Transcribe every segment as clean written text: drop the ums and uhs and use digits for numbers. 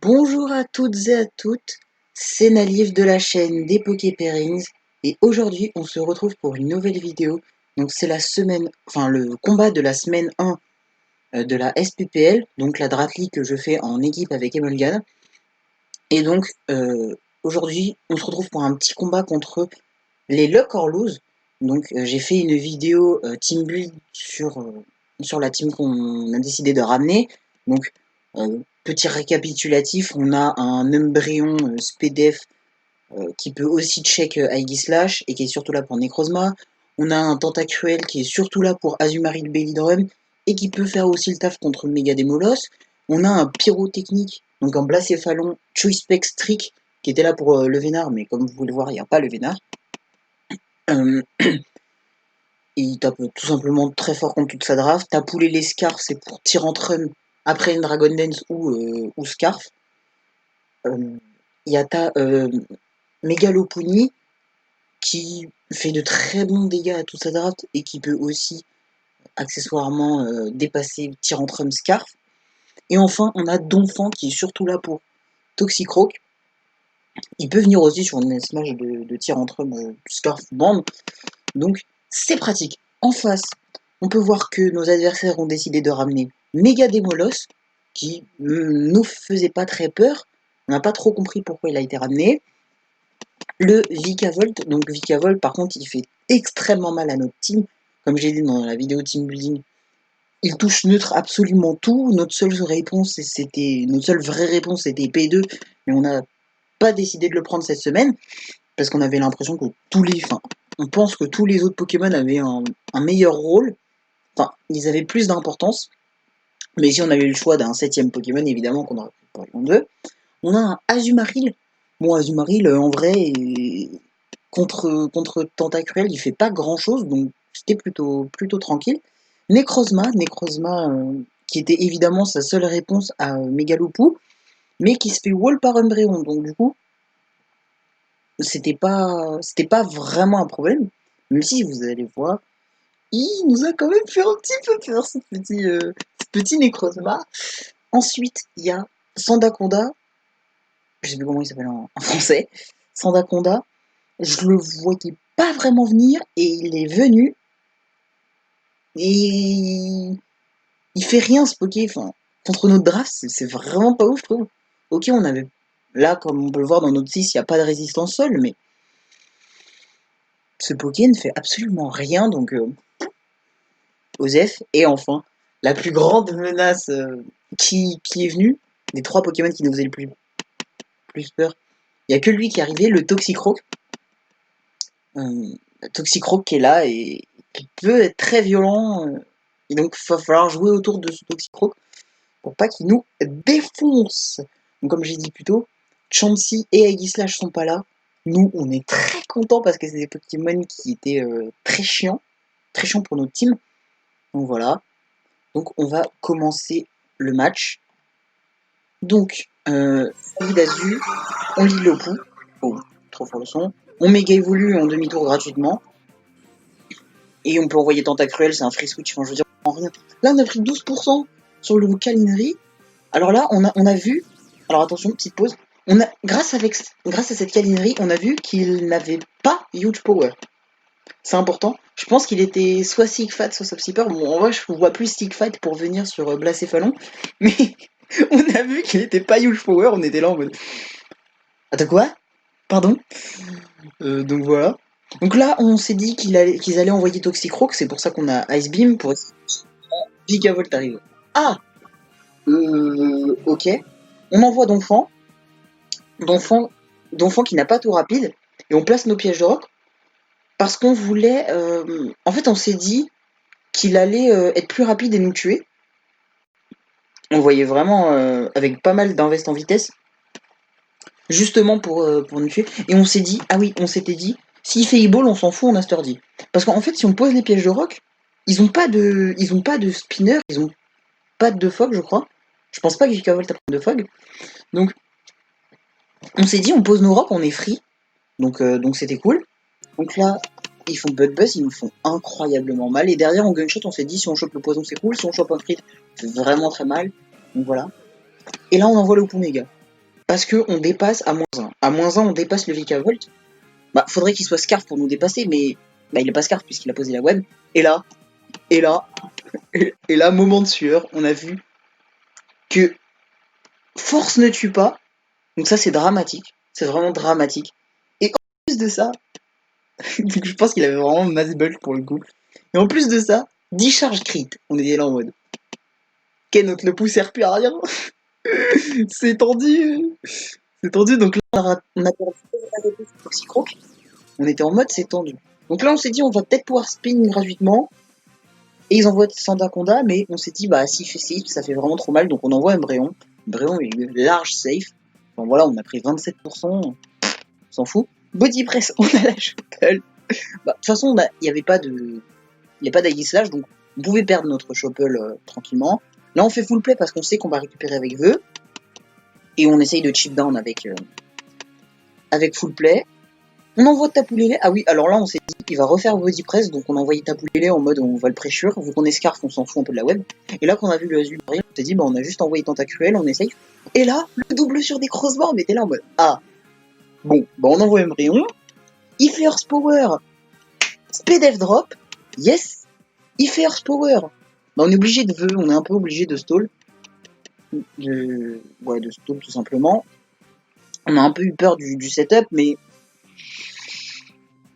Bonjour à toutes et à toutes, c'est Nalif de la chaîne des Poké Pairings et aujourd'hui on se retrouve pour une nouvelle vidéo. Donc c'est le combat de la semaine 1 de la SPPL, donc la Draft League que je fais en équipe avec Emolgan. Et donc aujourd'hui on se retrouve pour un petit combat contre les Luck or Lose. Donc j'ai fait une vidéo team build sur la team qu'on a décidé de ramener. Donc petit récapitulatif, on a un Umbreon Spedef qui peut aussi check Aegislash et qui est surtout là pour Necrozma. On a un Tentacruel qui est surtout là pour Azumarill Bellydrum et qui peut faire aussi le taf contre Megademolos. On a un Pyrotechnique, donc un Blacéphalon Choicepex Trick qui était là pour le Vénard, mais comme vous pouvez le voir, il n'y a pas le Vénard. Euh, il tape tout simplement très fort contre toute sa draft. Tapoulé les Scarf, c'est pour Tyrantrum après une Dragon Dance ou Scarf. Il y a Megalopony qui fait de très bons dégâts à toute sa draft et qui peut aussi accessoirement dépasser Tyrantrum Scarf. Et enfin, on a Donphan qui est surtout là pour Toxicroak. Il peut venir aussi sur une smash de Tyrantrum Scarf Band. Donc c'est pratique. En face, on peut voir que nos adversaires ont décidé de ramener Megademolos, qui nous faisait pas très peur. On n'a pas trop compris pourquoi il a été ramené. Le Vikavolt, donc Vikavolt par contre il fait extrêmement mal à notre team. Comme j'ai dit dans la vidéo team building, il touche neutre absolument tout. Notre seule vraie réponse c'était P2, mais on n'a pas décidé de le prendre cette semaine parce qu'on avait l'impression que on pense que tous les autres Pokémon avaient un meilleur rôle. Enfin, ils avaient plus d'importance. Mais si on avait eu le choix d'un 7ème Pokémon, évidemment qu'on aurait pris Porygon 2. On a un Azumarill. Bon, Azumarill, en vrai, contre Tentacruel, il fait pas grand chose, donc c'était plutôt tranquille. Necrozma, qui était évidemment sa seule réponse à Megalopou, mais qui se fait wall par Umbreon, donc du coup, c'était pas vraiment un problème, même si vous allez voir, il nous a quand même fait un petit peu peur, ce petit Necrozma. Ensuite, il y a Sandaconda, je sais plus comment il s'appelle en français, Sandaconda, je le voyais pas vraiment venir, et il est venu, et il fait rien ce Poké, enfin, contre notre draft, c'est vraiment pas ouf, je trouve. Ok, on avait, là, comme on peut le voir dans notre 6, il n'y a pas de résistance seule, mais ce Poké ne fait absolument rien, donc Osef. Et enfin, la plus grande menace qui est venue, des 3 Pokémon qui nous faisaient le plus peur, il n'y a que lui qui est arrivé, le Toxicroak. Toxicroak qui est là et qui peut être très violent. Et donc, il va falloir jouer autour de ce Toxicroak pour pas qu'il nous défonce. Donc, comme j'ai dit plus tôt, Chansey et Aegislash sont pas là. Nous, on est très contents parce que c'est des Pokémon qui étaient très chiants pour notre team. Donc voilà. Donc, on va commencer le match. Donc, Dazu, on lit le pouls. Oh, trop fort le son. On méga évolue en demi-tour gratuitement. Et on peut envoyer Tentacruel, c'est un free switch, enfin je veux dire, en rien. Là on a pris 12% sur le Calinerie. Alors là, on a vu, alors attention, petite pause, grâce à cette Calinerie, on a vu qu'il n'avait pas Huge Power. C'est important. Je pense qu'il était soit Sick Fat, soit Subsipper. Bon, en vrai, je vois plus Sick Fat pour venir sur Blacéphalon. Mais on a vu qu'il était pas Huge Power, on était là en mode... Attends quoi? Pardon? Donc voilà. Donc là, on s'est dit qu'ils allaient envoyer Toxicroak, c'est pour ça qu'on a Ice Beam pour Gigavolt arrive. Ah, ok. On envoie Donphan. Donphan qui n'a pas tout rapide. Et on place nos pièges de roc. Parce qu'on voulait... en fait, on s'est dit qu'il allait être plus rapide et nous tuer. On le voyait vraiment avec pas mal d'invest en vitesse. Justement pour nous tuer. Et on s'est dit... Ah oui, on s'était dit... S'il fait e-ball, on s'en fout, on a Sturdy. Parce qu'en fait, si on pose les pièges de roc, ils ont pas de spinner, ils ont pas de fog, je crois. Je pense pas que Gigavolt a de fog. Donc, on s'est dit, on pose nos rocs, on est free. Donc c'était cool. Donc là, ils font Bug Buzz, ils nous font incroyablement mal. Et derrière, en gunshot, on s'est dit, si on chope le poison, c'est cool. Si on chope un crit, c'est vraiment très mal. Donc voilà. Et là, on envoie le Pouméga. Parce que on dépasse à -1. À -1, on dépasse le VK Volt. Bah, faudrait qu'il soit Scarf pour nous dépasser, mais bah, il est pas Scarf puisqu'il a posé la web. Et là, et là, et là, moment de sueur, on a vu que force ne tue pas. Donc ça, c'est dramatique. C'est vraiment dramatique. Et en plus de ça, je pense qu'il avait vraiment mass bulk pour le coup. Et en plus de ça, 10 charges crit. On était là en mode. Ken, notre le pouce sert plus à rien. C'est tendu. C'est tendu. Donc là, on a perdu Toxicroak. On était en mode c'est tendu. Donc là, on s'est dit, on va peut-être pouvoir spin gratuitement. Et ils envoient Sandaconda, mais on s'est dit, bah, s'il fait safe, ça fait vraiment trop mal. Donc on envoie Umbreon. Umbreon, il est large safe. Bon, voilà, on a pris 27%. On s'en fout. Body press, on a la Shuffle. Bah, de toute façon, il n'y avait pas de. Il n'y a pas d'Aguislage, donc on pouvait perdre notre Shuffle tranquillement. Là, on fait full play parce qu'on sait qu'on va récupérer avec Vœux. Et on essaye de chip down avec full play. On envoie Tapoulélé. Ah oui, alors là, on s'est dit qu'il va refaire body press, donc on a envoyé Tapoulélé en mode on va le pressure. Vu qu'on est Scarf, on s'en fout un peu de la web. Et là, qu'on a vu le Azul, on s'est dit, bah, on a juste envoyé Tentacruel, on essaye. Et là, le double sur des crossbars, on était là en mode ah, bon, bah, on envoie Embryon. Il fait Earth Power. Speed F drop. Yes. Il fait Earth Power. Bah, on est obligé de on est un peu obligé de stall. De stall tout simplement. On a un peu eu peur du setup, mais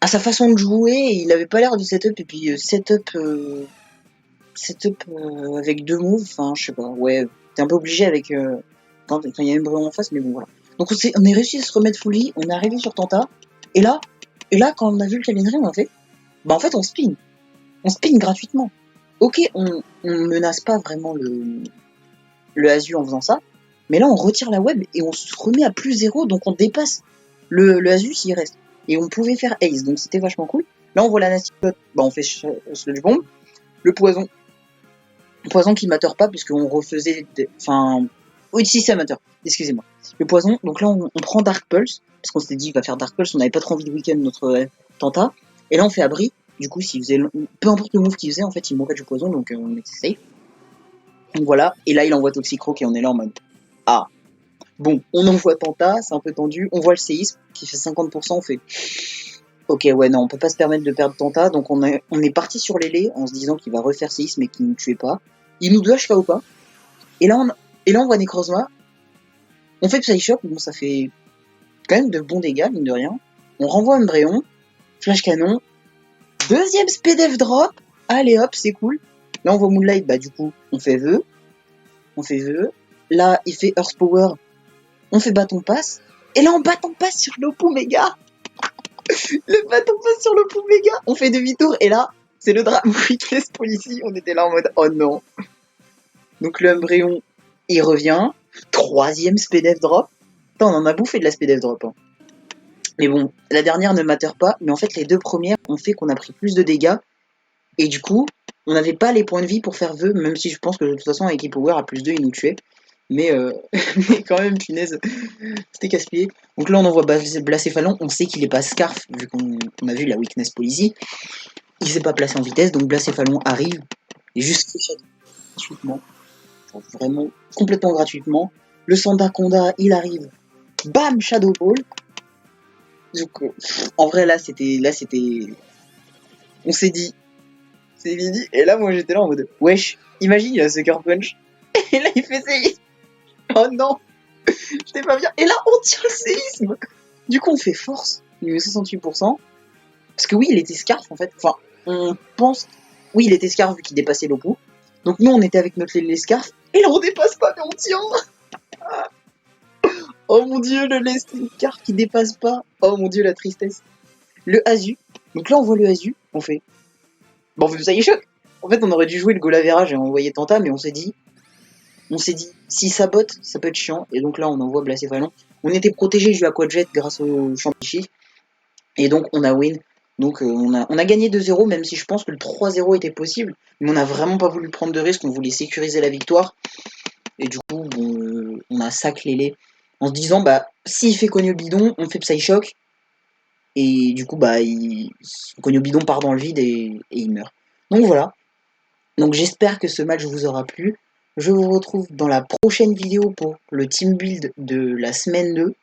à sa façon de jouer, il avait pas l'air du setup, et puis setup avec deux moves, enfin je sais pas, ouais, t'es un peu obligé avec quand il y a Embryon en face, mais bon voilà. Donc on est réussi à se remettre fully, on est arrivé sur Tenta, et là quand on a vu le Cabin on a fait, bah en fait on spin gratuitement. Ok, on menace pas vraiment le Azu en faisant ça, mais là on retire la web et on se remet à plus 0, donc on dépasse le Azu s'il reste. Et on pouvait faire Ace, donc c'était vachement cool. Là on voit la Nasty Plot, bah on fait Sludge Bomb, le poison qui m'atteure pas puisqu'on refaisait enfin oui si c'est amateur, excusez-moi. Le poison, donc là on prend Dark Pulse, parce qu'on s'était dit il va faire Dark Pulse, on n'avait pas trop envie de week-end notre Tenta, et là on fait abri, du coup s'il faisait peu importe le move qu'il faisait, en fait il mourrait du poison, donc on était safe. Donc voilà, et là il envoie Toxicroak et on est là en mode ah. Bon, on envoie Tenta, c'est un peu tendu, on voit le séisme qui fait 50%, on fait ok ouais non, on peut pas se permettre de perdre Tenta, donc on est parti sur l'élé en se disant qu'il va refaire séisme et qu'il ne tuait pas. Il nous doit ou pas. Et là on voit Necrozma, on fait Psyshock, bon ça fait quand même de bons dégâts, mine de rien. On renvoie Umbreon, Flash Canon, deuxième SPDF drop, allez hop, c'est cool. Là on voit Moonlight, bah du coup on fait Vœux. Là il fait Earth Power, on fait Bâton Passe. Et là on Bâton Passe sur l'Oppo Méga. Le Bâton Passe sur l'Oppo Méga, on fait demi-tour et là c'est le drame Weakness Policy, on était là en mode oh non. Donc le Umbreon il revient, troisième SPDF drop. Putain, on en a bouffé de la SPDF drop. Hein. Mais bon, la dernière ne matter pas, mais en fait les deux premières ont fait qu'on a pris plus de dégâts, et du coup, on n'avait pas les points de vie pour faire Vœux, même si je pense que de toute façon avec Power à plus 2 il nous tuait. Mais, mais quand même, punaise, c'était casse-pied. Donc là on envoie Blacéphalon, on sait qu'il est pas Scarf, vu qu'on a vu la Weakness Policy. Il s'est pas placé en vitesse, donc Blacéphalon arrive, et juste gratuitement, vraiment complètement gratuitement. Le Sandaconda, il arrive, bam, Shadow Ball. Donc, en vrai, là, c'était. On s'est dit. C'est fini. Et là, moi, j'étais là en mode. Wesh, imagine, il a Sucker Punch. Et là, il fait séisme. Oh non, j'étais pas bien. Et là, on tire le séisme. Du coup, on fait force. Il met 68%. Parce que oui, il était Scarf, en fait. Enfin, on pense. Oui, il était Scarf vu qu'il dépassait l'Oppo. Donc, nous, on était avec notre les Scarf. Et là, on dépasse pas, mais on tient. Oh mon dieu, le Scarf qui dépasse pas. Oh mon dieu, la tristesse. Le Azu. Donc là, on voit le Azu. On fait. Bon, ça y est, choc. En fait, on aurait dû jouer le Golaverage et envoyer Tenta, mais on s'est dit, si ça botte, ça peut être chiant. Et donc là, on envoie Blacéphalon. On était protégé du Aquajet grâce au Champichy. Et donc, on a win. Donc, on a gagné 2-0, même si je pense que le 3-0 était possible. Mais on n'a vraiment pas voulu prendre de risque. On voulait sécuriser la victoire. Et du coup, bon, on a sac Lélé. En se disant, bah, s'il fait cogne au bidon, on fait Psyshock. Et du coup, bah, cogne au bidon part dans le vide et il meurt. Donc voilà. Donc j'espère que ce match vous aura plu. Je vous retrouve dans la prochaine vidéo pour le team build de la semaine 2.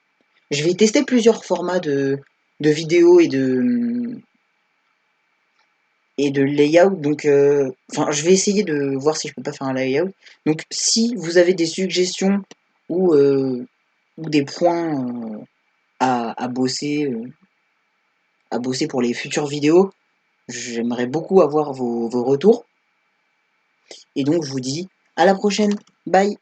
Je vais tester plusieurs formats de vidéos et de layout. Donc, enfin, je vais essayer de voir si je peux pas faire un layout. Donc, si vous avez des suggestions ou, ou des points à bosser pour les futures vidéos, j'aimerais beaucoup avoir vos retours. Et donc, je vous dis à la prochaine. Bye!